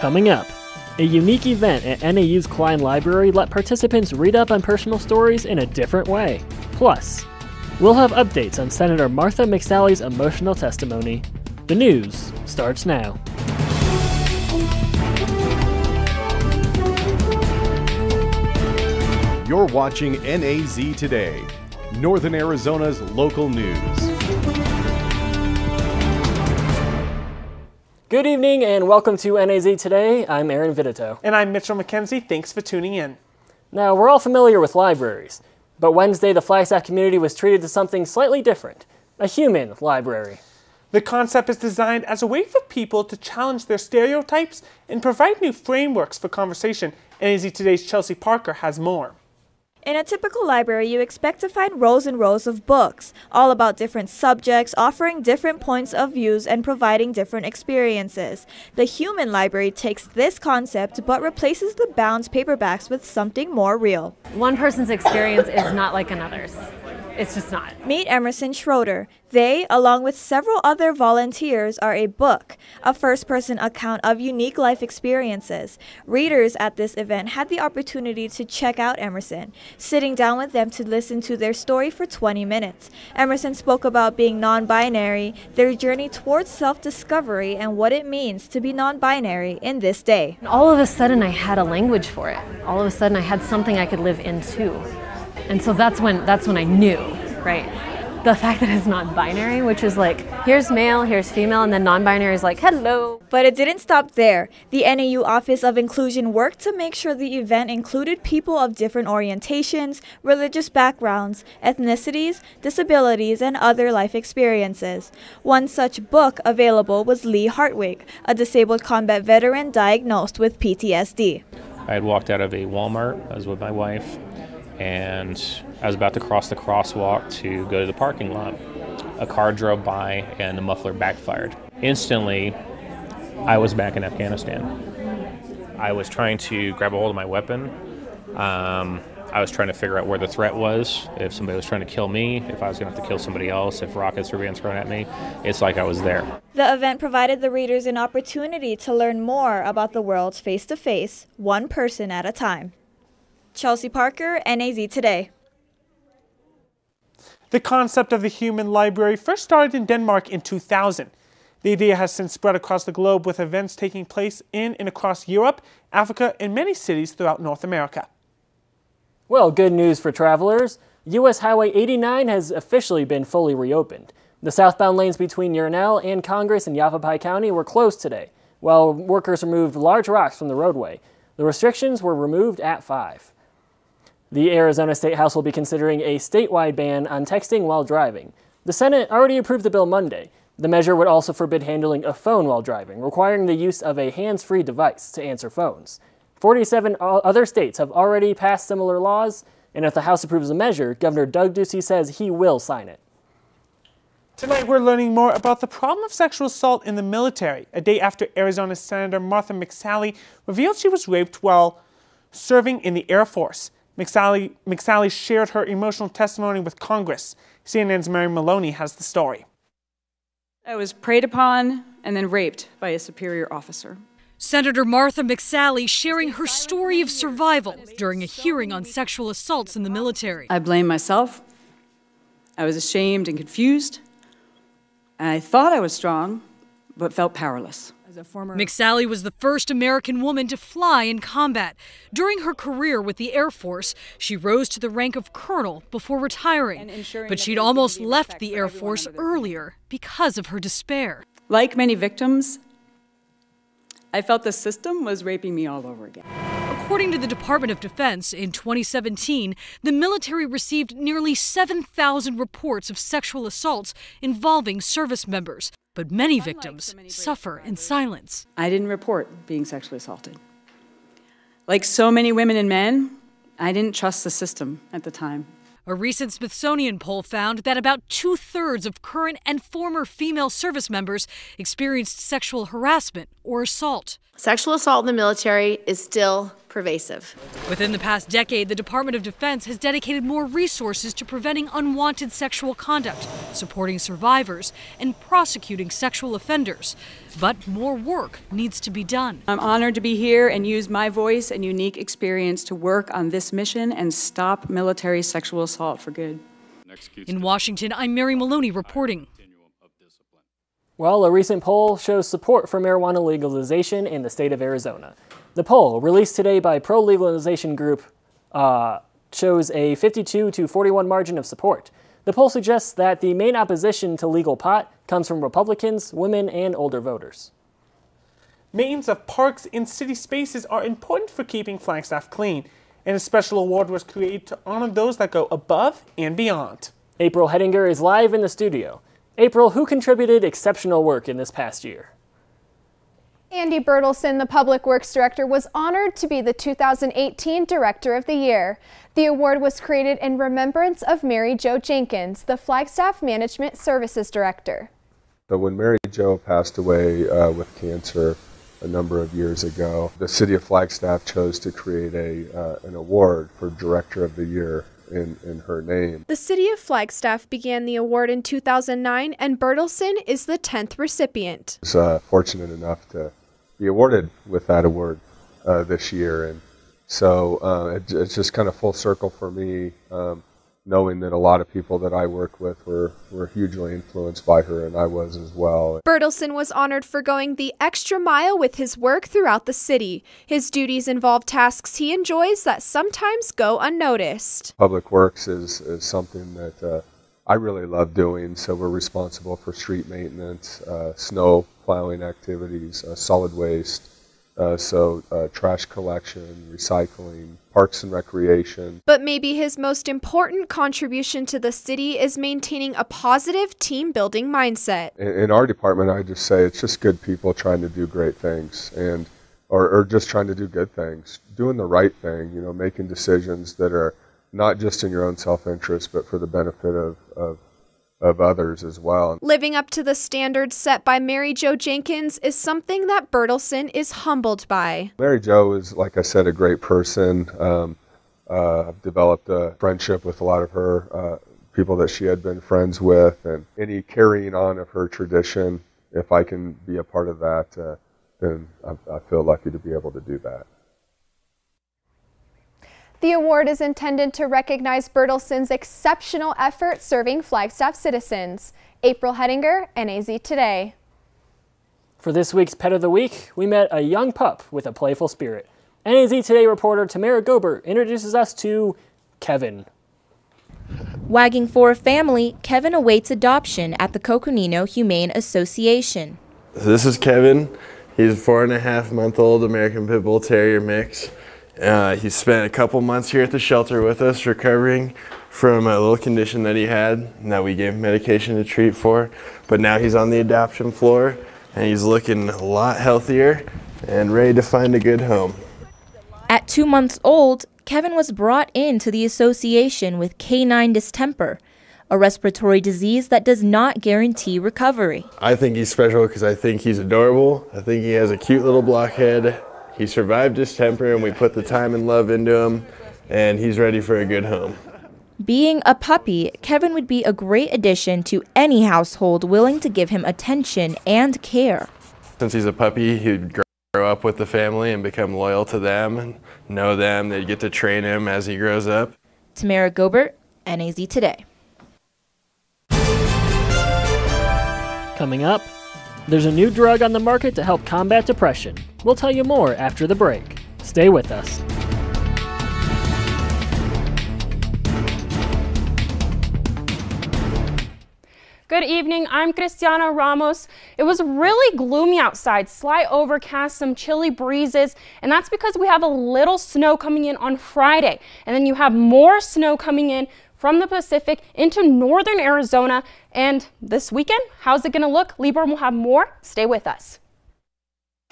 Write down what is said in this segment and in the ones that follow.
Coming up, a unique event at NAU's Klein Library let participants read up on personal stories in a different way. Plus, we'll have updates on Senator Martha McSally's emotional testimony. The news starts now. You're watching NAZ Today, Northern Arizona's local news. Good evening and welcome to NAZ Today. I'm Aaron Vidito. And I'm Mitchell McKenzie. Thanks for tuning in. Now, we're all familiar with libraries, but Wednesday the Flagstaff community was treated to something slightly different, a human library. The concept is designed as a way for people to challenge their stereotypes and provide new frameworks for conversation. NAZ Today's Chelsea Parker has more. In a typical library, you expect to find rows and rows of books, all about different subjects, offering different points of views and providing different experiences. The human library takes this concept but replaces the bound paperbacks with something more real. One person's experience is not like another's. It's just not. Meet Emerson Schroeder. They, along with several other volunteers, are a book, a first-person account of unique life experiences. Readers at this event had the opportunity to check out Emerson, sitting down with them to listen to their story for 20 minutes. Emerson spoke about being non-binary, their journey towards self-discovery, and what it means to be non-binary in this day. All of a sudden, I had a language for it. All of a sudden, I had something I could live into. And so that's when I knew, right? The fact that it's not binary, which is like, here's male, here's female, and then non-binary is like, hello. But it didn't stop there. The NAU Office of Inclusion worked to make sure the event included people of different orientations, religious backgrounds, ethnicities, disabilities, and other life experiences. One such book available was Lee Hartwig, a disabled combat veteran diagnosed with PTSD. I had walked out of a Walmart. I was with my wife, and I was about to cross the crosswalk to go to the parking lot. A car drove by and the muffler backfired. Instantly, I was back in Afghanistan. I was trying to grab a hold of my weapon. I was trying to figure out where the threat was, if somebody was trying to kill me, if I was going to have to kill somebody else, if rockets were being thrown at me. It's like I was there. The event provided the readers an opportunity to learn more about the world face-to-face, one person at a time. Chelsea Parker, NAZ Today. The concept of the human library first started in Denmark in 2000. The idea has since spread across the globe with events taking place in and across Europe, Africa, and many cities throughout North America. Well, good news for travelers. U.S. Highway 89 has officially been fully reopened. The southbound lanes between Yarnell and Congress in Yavapai County were closed today, while workers removed large rocks from the roadway. The restrictions were removed at 5. The Arizona State House will be considering a statewide ban on texting while driving. The Senate already approved the bill Monday. The measure would also forbid handling a phone while driving, requiring the use of a hands-free device to answer phones. 47 other states have already passed similar laws, and if the House approves the measure, Governor Doug Ducey says he will sign it. Tonight we're learning more about the problem of sexual assault in the military, a day after Arizona Senator Martha McSally revealed she was raped while serving in the Air Force. McSally shared her emotional testimony with Congress. CNN's Mary Maloney has the story. I was preyed upon and then raped by a superior officer. Senator Martha McSally sharing her story of survival during a hearing on sexual assaults in the military. I blamed myself. I was ashamed and confused. I thought I was strong, but felt powerless. McSally was the first American woman to fly in combat. During her career with the Air Force, she rose to the rank of colonel before retiring. But she'd almost left the Air Force earlier because of her despair. Like many victims, I felt the system was raping me all over again. According to the Department of Defense, in 2017, the military received nearly 7,000 reports of sexual assaults involving service members. But many victims suffer in silence. I didn't report being sexually assaulted. Like so many women and men, I didn't trust the system at the time. A recent Smithsonian poll found that about 2/3 of current and former female service members experienced sexual harassment or assault. Sexual assault in the military is still pervasive. Within the past decade, the Department of Defense has dedicated more resources to preventing unwanted sexual conduct, supporting survivors, and prosecuting sexual offenders. But more work needs to be done. I'm honored to be here and use my voice and unique experience to work on this mission and stop military sexual assault for good. In Washington, I'm Mary Maloney reporting. Well, a recent poll shows support for marijuana legalization in the state of Arizona. The poll, released today by pro-legalization group, shows a 52 to 41 margin of support. The poll suggests that the main opposition to legal pot comes from Republicans, women, and older voters. Names of parks and city spaces are important for keeping Flagstaff clean, and a special award was created to honor those that go above and beyond. April Hettinger is live in the studio. April, who contributed exceptional work in this past year? Andy Bertelson, the Public Works Director, was honored to be the 2018 Director of the Year. The award was created in remembrance of Mary Jo Jenkins, the Flagstaff Management Services Director. So when Mary Jo passed away with cancer a number of years ago, the City of Flagstaff chose to create an award for Director of the Year in her name. The City of Flagstaff began the award in 2009, and Bertelson is the 10th recipient. I was fortunate enough to be awarded with that award this year, and so it's just kind of full circle for me, knowing that a lot of people that I work with were hugely influenced by her, and I was as well. Bertelson was honored for going the extra mile with his work throughout the city. His duties involve tasks he enjoys that sometimes go unnoticed. Public Works is something that I really love doing, so we're responsible for street maintenance, snow plowing activities, solid waste, trash collection, recycling, parks and recreation. But maybe his most important contribution to the city is maintaining a positive team-building mindset. In our department, I just say it's just good people trying to do great things, and or just trying to do good things, doing the right thing, you know, making decisions that are not just in your own self-interest, but for the benefit of others as well. Living up to the standards set by Mary Jo Jenkins is something that Bertelson is humbled by. Mary Jo is, like I said, a great person. I've developed a friendship with a lot of her people that she had been friends with, and any carrying on of her tradition, if I can be a part of that, then I feel lucky to be able to do that. The award is intended to recognize Bertelson's exceptional effort serving Flagstaff citizens. April Hettinger, NAZ Today. For this week's Pet of the Week, we met a young pup with a playful spirit. NAZ Today reporter Tamara Gobert introduces us to Kevin. Wagging for a family, Kevin awaits adoption at the Coconino Humane Association. This is Kevin. He's a 4.5-month-old American Pit Bull Terrier mix. He spent a couple months here at the shelter with us, recovering from a little condition that he had and that we gave him medication to treat for. But now he's on the adoption floor and he's looking a lot healthier and ready to find a good home. At 2 months old, Kevin was brought into the association with canine distemper, a respiratory disease that does not guarantee recovery. I think he's special because I think he's adorable. I think he has a cute little blockhead. He survived distemper and we put the time and love into him, and he's ready for a good home. Being a puppy, Kevin would be a great addition to any household willing to give him attention and care. Since he's a puppy, he'd grow up with the family and become loyal to them and know them. They'd get to train him as he grows up. Tamara Gobert, NAZ Today. Coming up, there's a new drug on the market to help combat depression. We'll tell you more after the break. Stay with us. Good evening, I'm Cristiana Ramos. It was really gloomy outside, slight overcast, some chilly breezes, and that's because we have a little snow coming in on Friday. And then you have more snow coming in from the Pacific into northern Arizona. And this weekend, how's it gonna look? Lieber will have more. Stay with us.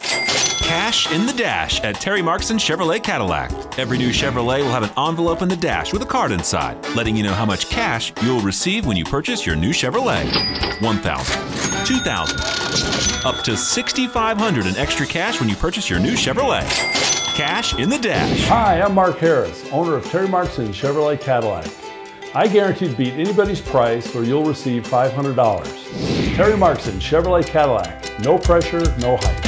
Cash in the dash at Terry Markson Chevrolet Cadillac. Every new Chevrolet will have an envelope in the dash with a card inside, letting you know how much cash you'll receive when you purchase your new Chevrolet. $1,000, $2,000, up to $6,500 in extra cash when you purchase your new Chevrolet. Cash in the dash. Hi, I'm Mark Harris, owner of Terry Markson Chevrolet Cadillac. I guarantee to beat anybody's price or you'll receive $500. Terry Markson Chevrolet Cadillac. No pressure, no hype.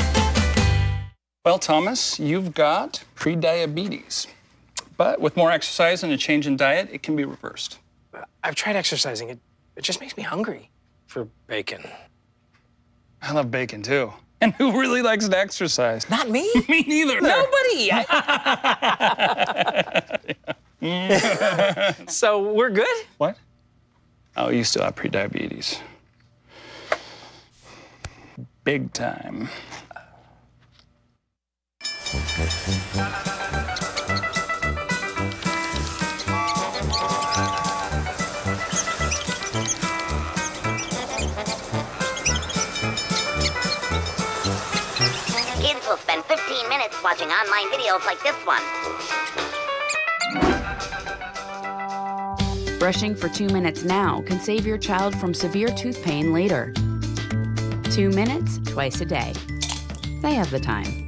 Well, Thomas, you've got pre-diabetes. But with more exercise and a change in diet, it can be reversed. I've tried exercising. It just makes me hungry for bacon. I love bacon, too. And who really likes to exercise? Not me. Me neither. Nobody. So we're good? What? Oh, you still have pre-diabetes. Big time. Kids will spend 15 minutes watching online videos like this one. Brushing for 2 minutes now can save your child from severe tooth pain later. 2 minutes twice a day. They have the time.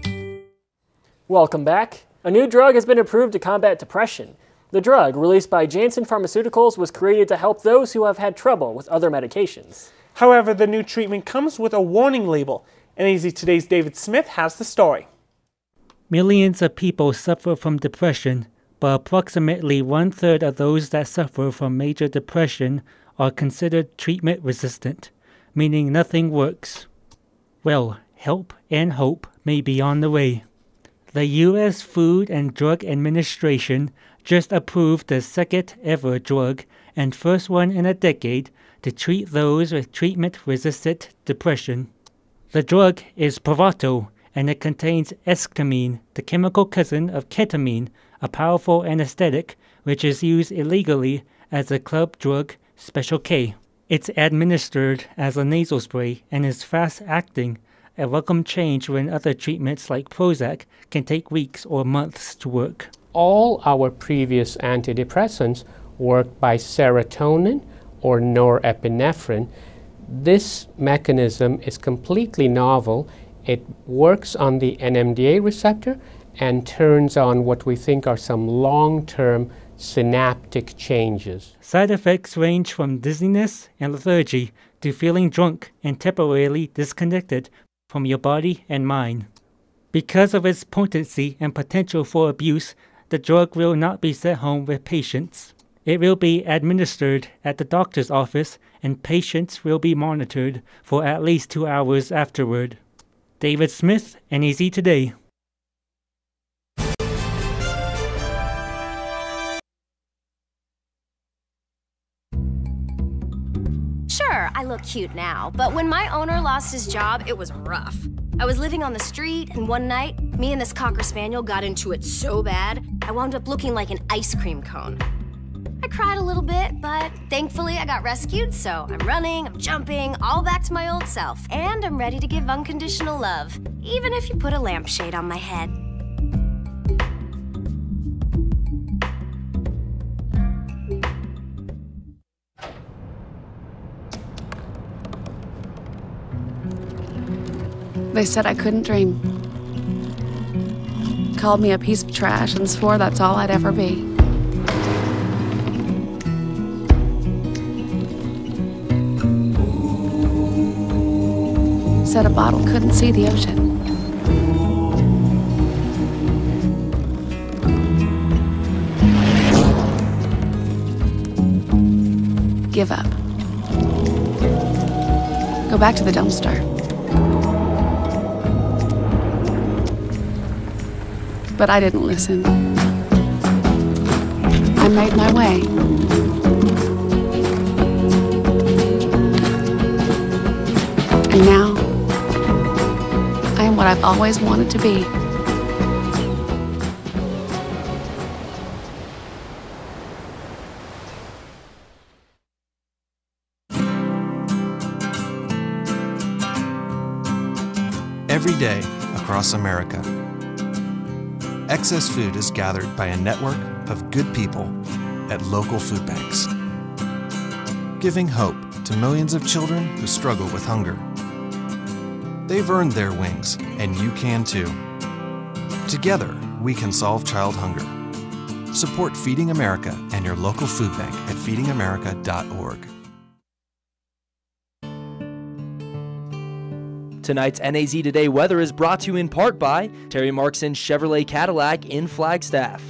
Welcome back. A new drug has been approved to combat depression. The drug, released by Janssen Pharmaceuticals, was created to help those who have had trouble with other medications. However, the new treatment comes with a warning label. NAZ Today's David Smith has the story. Millions of people suffer from depression, but approximately 1/3 of those that suffer from major depression are considered treatment resistant, meaning nothing works. Well, help and hope may be on the way. The U.S. Food and Drug Administration just approved the second ever drug and first one in a decade to treat those with treatment-resistant depression. The drug is Spravato, and it contains esketamine, the chemical cousin of ketamine, a powerful anesthetic which is used illegally as a club drug Special K. It's administered as a nasal spray and is fast-acting, a welcome change when other treatments like Prozac can take weeks or months to work. All our previous antidepressants work by serotonin or norepinephrine. This mechanism is completely novel. It works on the NMDA receptor and turns on what we think are some long-term synaptic changes. Side effects range from dizziness and lethargy to feeling drunk and temporarily disconnected from your body and mind. Because of its potency and potential for abuse, the drug will not be sent home with patients. It will be administered at the doctor's office, and patients will be monitored for at least 2 hours afterward. David Smith, NAZ Today. Sure, I look cute now, but when my owner lost his job, it was rough. I was living on the street, and one night, me and this Cocker Spaniel got into it so bad, I wound up looking like an ice cream cone. I cried a little bit, but thankfully I got rescued, so I'm running, I'm jumping, all back to my old self, and I'm ready to give unconditional love, even if you put a lampshade on my head. They said I couldn't dream. Called me a piece of trash and swore that's all I'd ever be. Said a bottle couldn't see the ocean. Give up. Go back to the dumpster. But I didn't listen. I made my way. And now, I am what I've always wanted to be. Every day, across America. Excess food is gathered by a network of good people at local food banks, giving hope to millions of children who struggle with hunger. They've earned their wings, and you can too. Together, we can solve child hunger. Support Feeding America and your local food bank at feedingamerica.org. Tonight's NAZ Today weather is brought to you in part by Terry Markson Chevrolet Cadillac in Flagstaff.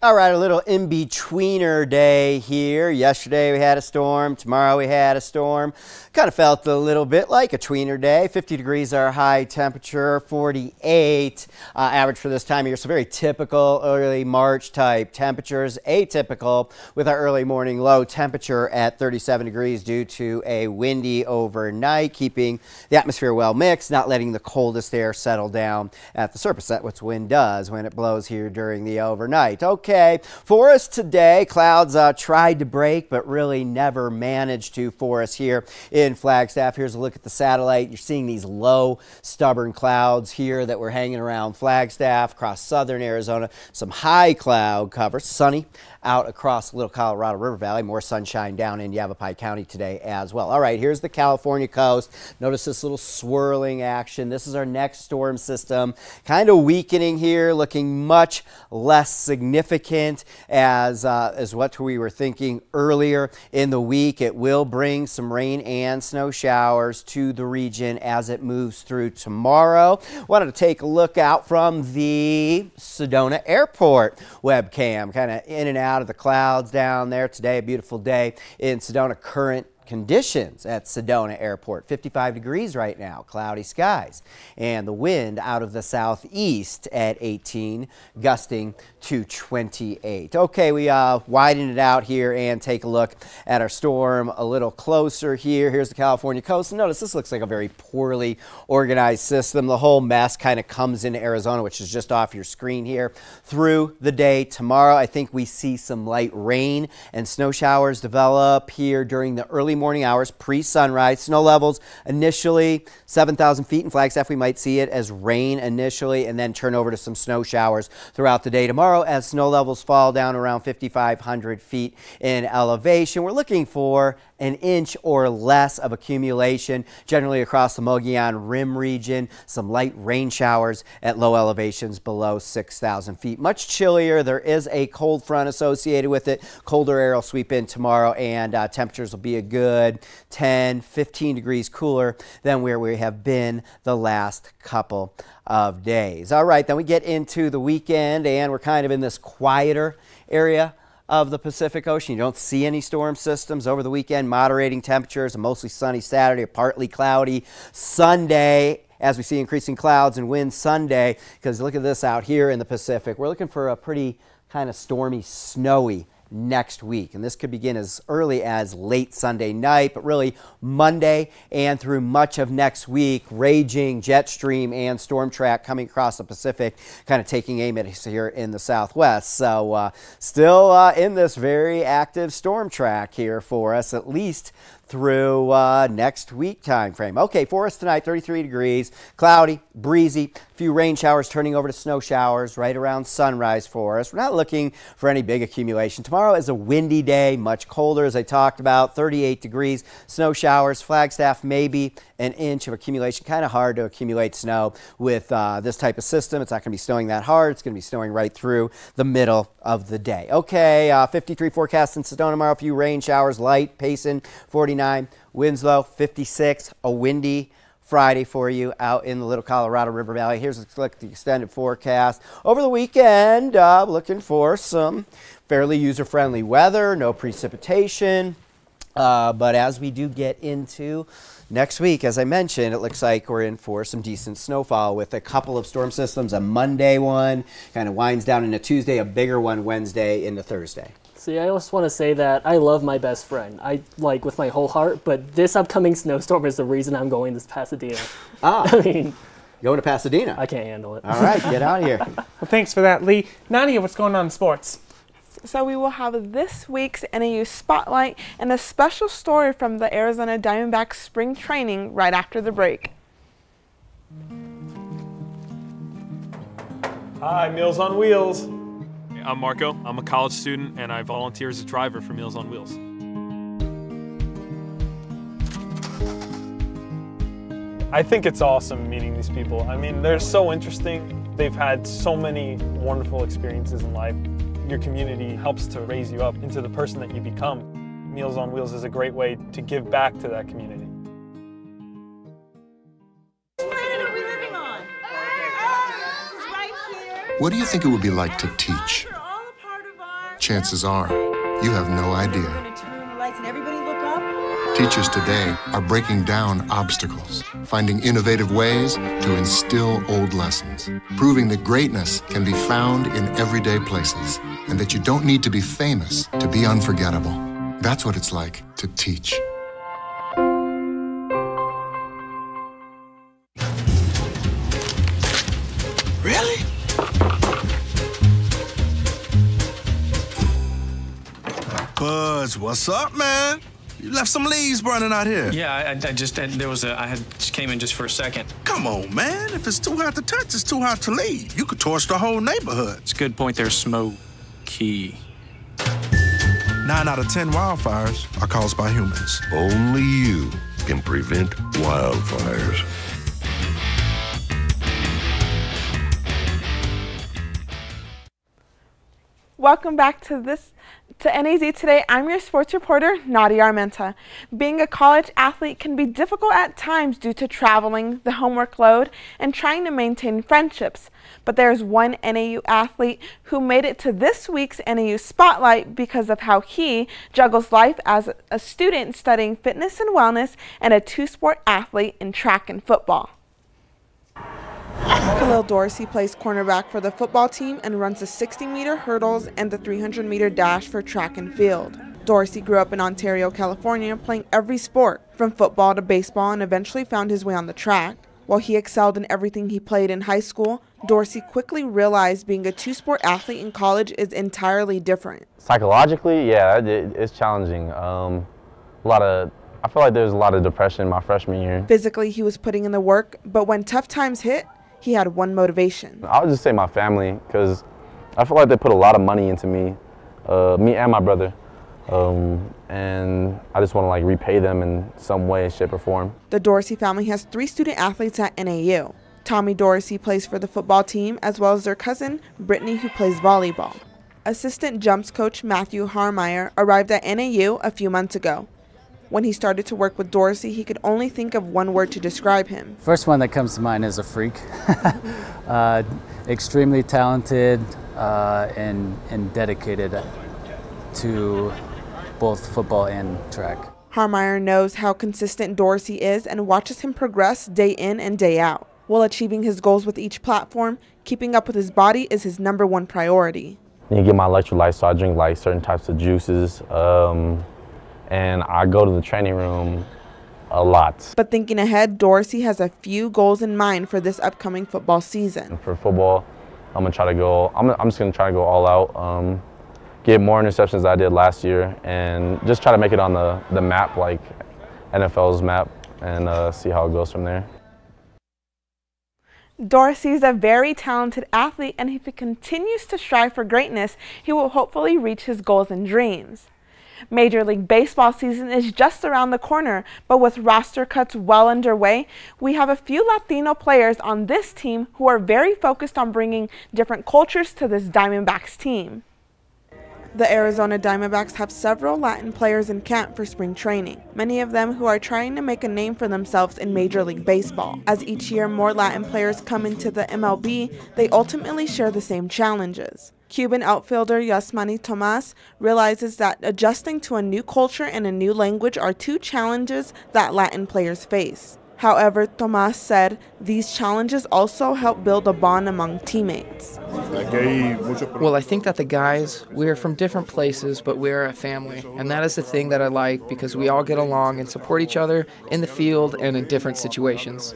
All right, a little in-betweener day here. Yesterday we had a storm. Tomorrow we had a storm. Kind of felt a little bit like a tweener day. 50 degrees our high temperature, 48 average for this time of year. So very typical early March type temperatures. Atypical with our early morning low temperature at 37 degrees due to a windy overnight, keeping the atmosphere well mixed, not letting the coldest air settle down at the surface. That's what wind does when it blows here during the overnight. Okay, for us today, clouds tried to break, but really never managed to for us here in Flagstaff. Here's a look at the satellite. You're seeing these low, stubborn clouds here that were hanging around Flagstaff, across southern Arizona. Some high cloud cover, sunny out across the Little Colorado River Valley. More sunshine down in Yavapai County today as well. All right, here's the California coast. Notice this little swirling action. This is our next storm system. Kind of weakening here, looking much less significant as what we were thinking earlier in the week. It will bring some rain and snow showers to the region as it moves through tomorrow. Wanted to take a look out from the Sedona Airport webcam, kind of in and out of the clouds down there today. A beautiful day in Sedona. Current conditions at Sedona Airport, 55 degrees right now, cloudy skies, and the wind out of the southeast at 18, gusting to 28. Okay, we widen it out here and take a look at our storm a little closer here. Here's the California coast. Notice this looks like a very poorly organized system. The whole mess kind of comes into Arizona, which is just off your screen here. Through the day tomorrow, I think we see some light rain and snow showers develop here during the early morning hours pre-sunrise. Snow levels initially 7,000 feet in Flagstaff. We might see it as rain initially and then turn over to some snow showers throughout the day tomorrow as snow levels fall down around 5,500 feet in elevation. We're looking for an inch or less of accumulation generally across the Mogollon Rim region. Some light rain showers at low elevations below 6,000 feet. Much chillier. There is a cold front associated with it. Colder air will sweep in tomorrow and temperatures will be a good 10, 15 degrees cooler than where we have been the last couple of days. All right, then we get into the weekend and we're kind of in this quieter area of the Pacific Ocean. You don't see any storm systems over the weekend. Moderating temperatures, a mostly sunny Saturday, partly cloudy Sunday, as we see increasing clouds and wind Sunday, because look at this out here in the Pacific. We're looking for a pretty kind of stormy, snowy next week, and this could begin as early as late Sunday night, but really Monday and through much of next week, raging jet stream and storm track coming across the Pacific, kind of taking aim at us here in the southwest. So still in this very active storm track here for us, at least through next week time frame. Okay, for us tonight, 33 degrees, cloudy, breezy, a few rain showers turning over to snow showers right around sunrise for us. We're not looking for any big accumulation. Tomorrow is a windy day, much colder as I talked about, 38 degrees, snow showers, Flagstaff maybe an inch of accumulation. Kind of hard to accumulate snow with this type of system. It's not going to be snowing that hard. It's going to be snowing right through the middle of the day. Okay, 53 forecast in Sedona tomorrow, a few rain showers, light, Payson, 49, Winslow, 56, a windy Friday for you out in the Little Colorado River Valley. Here's a look at the extended forecast. Over the weekend, looking for some fairly user-friendly weather, no precipitation, but as we do get into next week, as I mentioned, it looks like we're in for some decent snowfall with a couple of storm systems. A Monday one kind of winds down into Tuesday, a bigger one Wednesday into Thursday. See, I just want to say that I love my best friend. I like with my whole heart, but this upcoming snowstorm is the reason I'm going to Pasadena. I mean, going to Pasadena. I can't handle it. All right, get out of here. Well, thanks for that, Lee. Nadia, what's going on in sports? So we will have this week's NAU Spotlight and a special story from the Arizona Diamondbacks spring training right after the break. Hi, Meals on Wheels. I'm Marco. I'm a college student and I volunteer as a driver for Meals on Wheels. I think it's awesome meeting these people. I mean, they're so interesting. They've had so many wonderful experiences in life. Your community helps to raise you up into the person that you become. Meals on Wheels is a great way to give back to that community. What planet are we living on? Right here. What do you think it would be like to teach? Chances are, you have no idea. Turn the lights and everybody look up. Teachers today are breaking down obstacles, finding innovative ways to instill old lessons, proving that greatness can be found in everyday places, and that you don't need to be famous to be unforgettable. That's what it's like to teach. Really? Buzz, what's up, man? You left some leaves burning out here. Yeah, I just came in just for a second. Come on, man. If it's too hot to touch, it's too hot to leave. You could torch the whole neighborhood. It's a good point there, Smokey. 9 out of 10 wildfires are caused by humans. Only you can prevent wildfires. Welcome back to NAZ Today. I'm your sports reporter, Nadia Armenta. Being a college athlete can be difficult at times due to traveling, the homework load, and trying to maintain friendships. But there's one NAU athlete who made it to this week's NAU Spotlight because of how he juggles life as a student studying fitness and wellness and a two-sport athlete in track and football. Khalil Dorsey plays cornerback for the football team and runs the 60-meter hurdles and the 300-meter dash for track and field. Dorsey grew up in Ontario, California, playing every sport, from football to baseball, and eventually found his way on the track. While he excelled in everything he played in high school, Dorsey quickly realized being a two-sport athlete in college is entirely different. Psychologically, yeah, it's challenging. I feel like there's a lot of depression my freshman year. Physically, he was putting in the work, but when tough times hit, he had one motivation. I would just say my family, because I feel like they put a lot of money into me and my brother, and I just want to repay them in some way, shape, or form. The Dorsey family has 3 student athletes at NAU. Tommy Dorsey plays for the football team, as well as their cousin, Brittany, who plays volleyball. Assistant jumps coach Matthew Harmeyer arrived at NAU a few months ago. When he started to work with Dorsey, he could only think of one word to describe him. First one that comes to mind is a freak. Extremely talented and dedicated to both football and track. Harmeyer knows how consistent Dorsey is and watches him progress day in and day out. While achieving his goals with each platform, keeping up with his body is his #1 priority. I need to get my electrolytes, so I drink certain types of juices. And I go to the training room a lot. But thinking ahead, Dorsey has a few goals in mind for this upcoming football season. For football, I'm just gonna try to go all out, get more interceptions than I did last year, and just try to make it on the map, like NFL's map, and see how it goes from there. Dorsey is a very talented athlete, and if he continues to strive for greatness, he will hopefully reach his goals and dreams. Major League Baseball season is just around the corner, but with roster cuts well underway, we have a few Latino players on this team who are very focused on bringing different cultures to this Diamondbacks team. The Arizona Diamondbacks have several Latin players in camp for spring training, many of them who are trying to make a name for themselves in Major League Baseball. As each year more Latin players come into the MLB, they ultimately share the same challenges. Cuban outfielder Yasmani Tomas realizes that adjusting to a new culture and a new language are 2 challenges that Latin players face. However, Tomas said these challenges also help build a bond among teammates. Well, I think that the guys, we are from different places, but we are a family. And that is the thing that I like, because we all get along and support each other in the field and in different situations.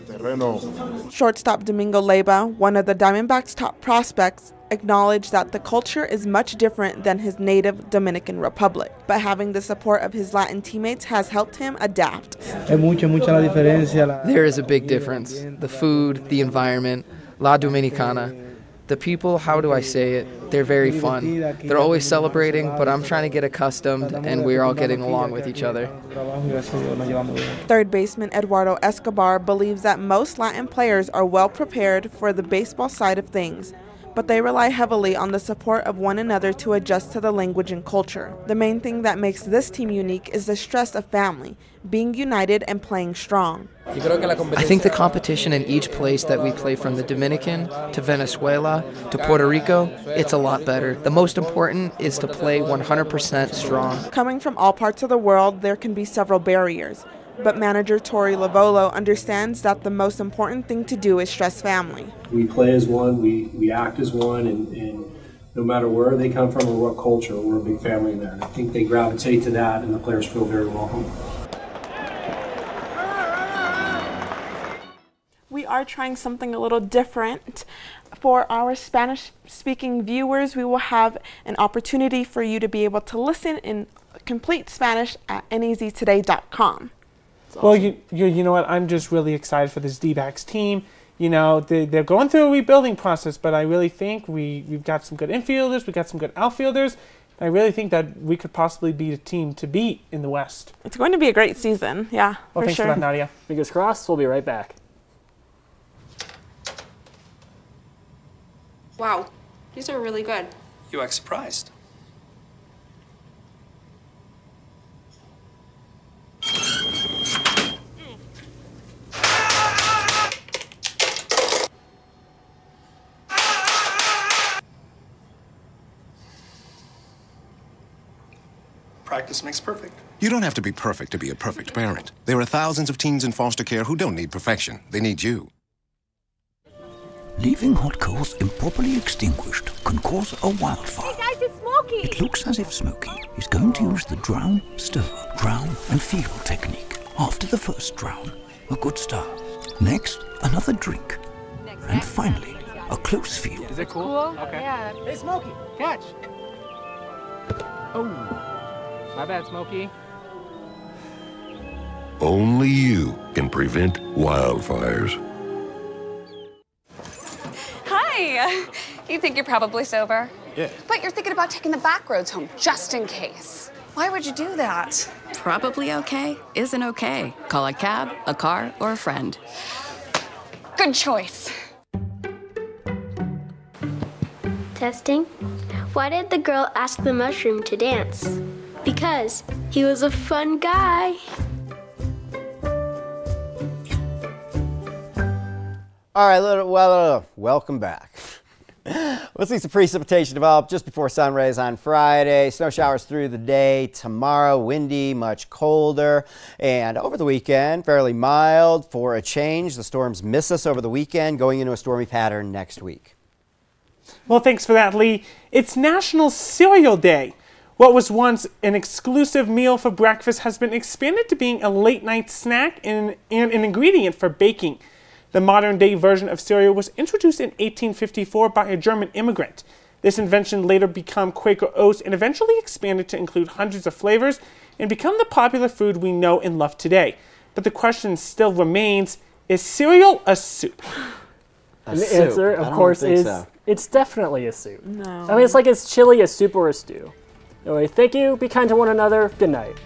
Shortstop Domingo Leyva, one of the Diamondbacks' top prospects, acknowledged that the culture is much different than his native Dominican Republic, but having the support of his Latin teammates has helped him adapt. There is a big difference. The food, the environment, La Dominicana. The people, how do I say it? They're very fun. They're always celebrating, but I'm trying to get accustomed, and we're all getting along with each other. Third baseman Eduardo Escobar believes that most Latin players are well prepared for the baseball side of things, but they rely heavily on the support of one another to adjust to the language and culture. The main thing that makes this team unique is the stress of family, being united and playing strong. I think the competition in each place that we play, from the Dominican to Venezuela to Puerto Rico, it's a lot better. The most important is to play 100% strong. Coming from all parts of the world, there can be several barriers, but manager Tori Lavolo understands that the most important thing to do is stress family. We play as one, we act as one, and no matter where they come from or what culture, we're a big family there. And I think they gravitate to that, and the players feel very welcome. We are trying something a little different. For our Spanish-speaking viewers, we will have an opportunity for you to be able to listen in complete Spanish at naztoday.com. Well, you know what? I'm just really excited for this D-backs team. You know, they're going through a rebuilding process, but I really think we've got some good infielders, we've got some good outfielders. I really think that we could possibly be the team to beat in the West. It's going to be a great season, yeah, well, thanks for that, Nadia. Fingers crossed. We'll be right back. Wow, these are really good. You act surprised. Practice makes perfect. You don't have to be perfect to be a perfect parent. There are thousands of teens in foster care who don't need perfection. They need you. Leaving hot coals improperly extinguished can cause a wildfire. Hey guys, it's Smokey! It looks as if Smokey is going to use the drown, stir, drown, and feel technique. After the first drown, a good start. Next, another drink. And finally, a close feel. Is it cool? Okay. Yeah. Hey, Smokey, catch! Oh, my bad, Smokey. Only you can prevent wildfires. Hi! You think you're probably sober? Yeah. But you're thinking about taking the back roads home, just in case. Why would you do that? Probably okay isn't okay. Call a cab, a car, or a friend. Good choice. Testing. Why did the girl ask the mushroom to dance? Because he was a fun guy. All right, welcome back. We'll see some precipitation develop just before sunrise on Friday. Snow showers through the day. Tomorrow, windy, much colder. And over the weekend, fairly mild for a change. The storms miss us over the weekend, going into a stormy pattern next week. Well, thanks for that, Lee. It's National Cereal Day. What was once an exclusive meal for breakfast has been expanded to being a late-night snack and an ingredient for baking. The modern-day version of cereal was introduced in 1854 by a German immigrant. This invention later became Quaker Oats and eventually expanded to include hundreds of flavors and become the popular food we know and love today. But the question still remains, is cereal a soup? And the answer, of course, is it's definitely a soup. No. I mean, it's like, is chili a soup or a stew? Anyway, thank you. Be kind to one another. Good night.